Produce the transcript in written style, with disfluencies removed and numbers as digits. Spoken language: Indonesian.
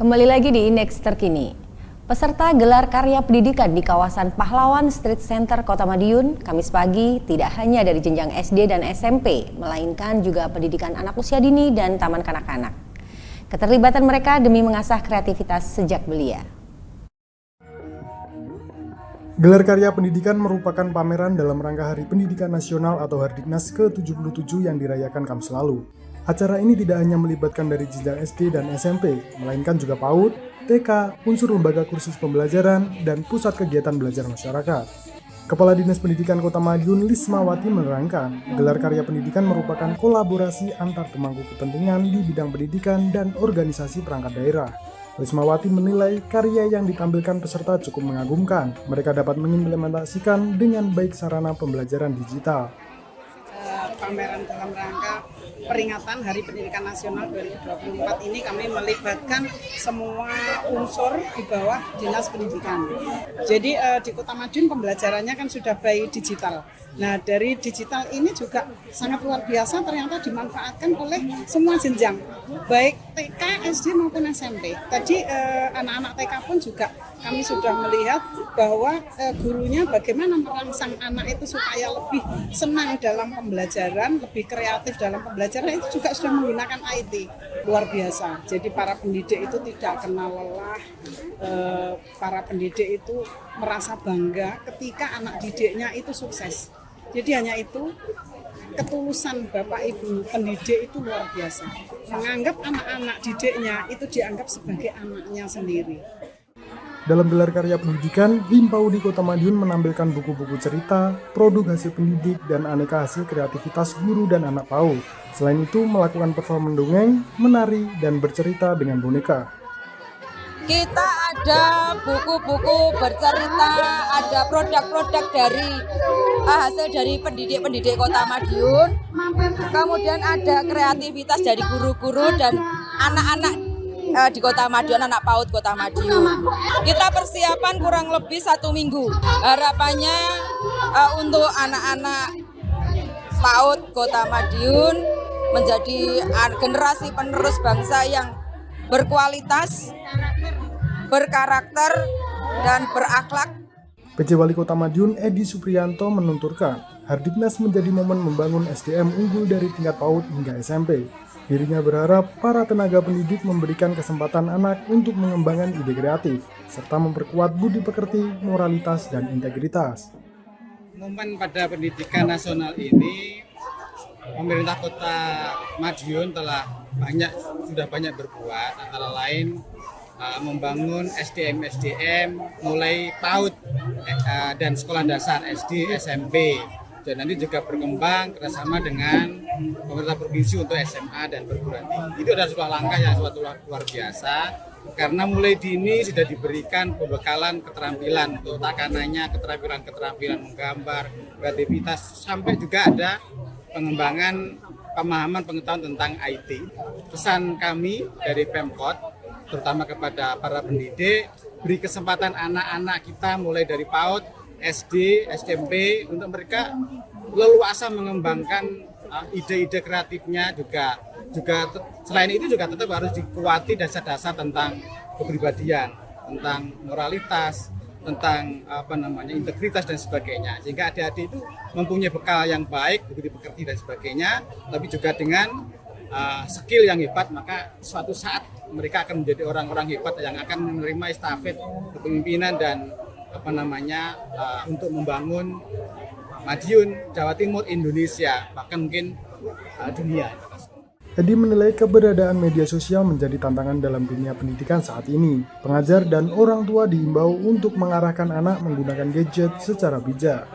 Kembali lagi di Indeks Terkini. Peserta gelar karya pendidikan di kawasan Pahlawan Street Center Kota Madiun, Kamis pagi tidak hanya dari jenjang SD dan SMP, melainkan juga pendidikan anak usia dini dan taman kanak-kanak. Keterlibatan mereka demi mengasah kreativitas sejak belia. Gelar karya pendidikan merupakan pameran dalam rangka Hari Pendidikan Nasional atau Hardiknas ke-77 yang dirayakan Kamis lalu. Acara ini tidak hanya melibatkan dari jenjang SD dan SMP, melainkan juga PAUD, TK, unsur lembaga kursus pembelajaran, dan pusat kegiatan belajar masyarakat. Kepala Dinas Pendidikan Kota Madiun, Lismawati, menerangkan, gelar karya pendidikan merupakan kolaborasi antar pemangku kepentingan di bidang pendidikan dan organisasi perangkat daerah. Lismawati menilai karya yang ditampilkan peserta cukup mengagumkan. Mereka dapat mengimplementasikan dengan baik sarana pembelajaran digital. Pameran dalam rangka peringatan Hari Pendidikan Nasional 2024 ini kami melibatkan semua unsur di bawah Dinas Pendidikan. Jadi di Kota Madiun pembelajarannya kan sudah by digital. Nah, dari digital ini juga sangat luar biasa ternyata dimanfaatkan oleh semua jenjang, baik TK, SD maupun SMP. Tadi anak-anak TK pun juga kami sudah melihat bahwa gurunya bagaimana merangsang anak itu supaya lebih senang dalam pembelajaran, lebih kreatif dalam pembelajaran, itu juga sudah menggunakan IT. Luar biasa. Jadi para pendidik itu tidak kenal lelah, para pendidik itu merasa bangga ketika anak didiknya itu sukses. Jadi hanya itu, ketulusan Bapak Ibu pendidik itu luar biasa. Menganggap anak-anak didiknya itu dianggap sebagai anaknya sendiri. Dalam gelar karya pendidikan, Himpau di Kota Madiun menampilkan buku-buku cerita, produk hasil pendidik, dan aneka hasil kreativitas guru dan anak PAUD. Selain itu, melakukan performa dongeng, menari, dan bercerita dengan boneka. Kita ada buku-buku bercerita, ada produk-produk dari hasil dari pendidik-pendidik Kota Madiun. Kemudian ada kreativitas dari guru-guru dan anak-anak di Kota Madiun, anak PAUD Kota Madiun. Kita persiapan kurang lebih 1 minggu. Harapannya untuk anak-anak PAUD Kota Madiun menjadi generasi penerus bangsa yang berkualitas, berkarakter, dan berakhlak. PJ Wali Kota Madiun Edi Supriyanto menunturkan, Hardiknas menjadi momen membangun SDM unggul dari tingkat PAUD hingga SMP. Dirinya berharap para tenaga pendidik memberikan kesempatan anak untuk mengembangkan ide kreatif, serta memperkuat budi pekerti, moralitas, dan integritas. Momen pada pendidikan nasional ini, pemerintah Kota Madiun sudah banyak berbuat, antara lain membangun SDM mulai PAUD dan sekolah dasar SD, SMP. Dan nanti juga berkembang kerjasama dengan pemerintah provinsi untuk SMA dan perguruan tinggi. Itu adalah sebuah langkah yang suatu luar biasa, karena mulai dini sudah diberikan pembekalan keterampilan untuk takanannya, keterampilan menggambar, kreativitas, sampai juga ada pengembangan pemahaman pengetahuan tentang IT. Pesan kami dari Pemkot, terutama kepada para pendidik, beri kesempatan anak-anak kita mulai dari PAUD, SD, SMP, untuk mereka leluasa mengembangkan ide-ide kreatifnya, juga selain itu juga tetap harus dikuati dasar-dasar tentang kepribadian, tentang moralitas, tentang integritas dan sebagainya, sehingga adik-adik itu mempunyai bekal yang baik, budi pekerti dan sebagainya, tapi juga dengan skill yang hebat, maka suatu saat mereka akan menjadi orang-orang hebat yang akan menerima estafet kepemimpinan dan untuk membangun Madiun, Jawa Timur, Indonesia, bahkan mungkin dunia. Edi menilai keberadaan media sosial menjadi tantangan dalam dunia pendidikan saat ini. Pengajar dan orang tua diimbau untuk mengarahkan anak menggunakan gadget secara bijak.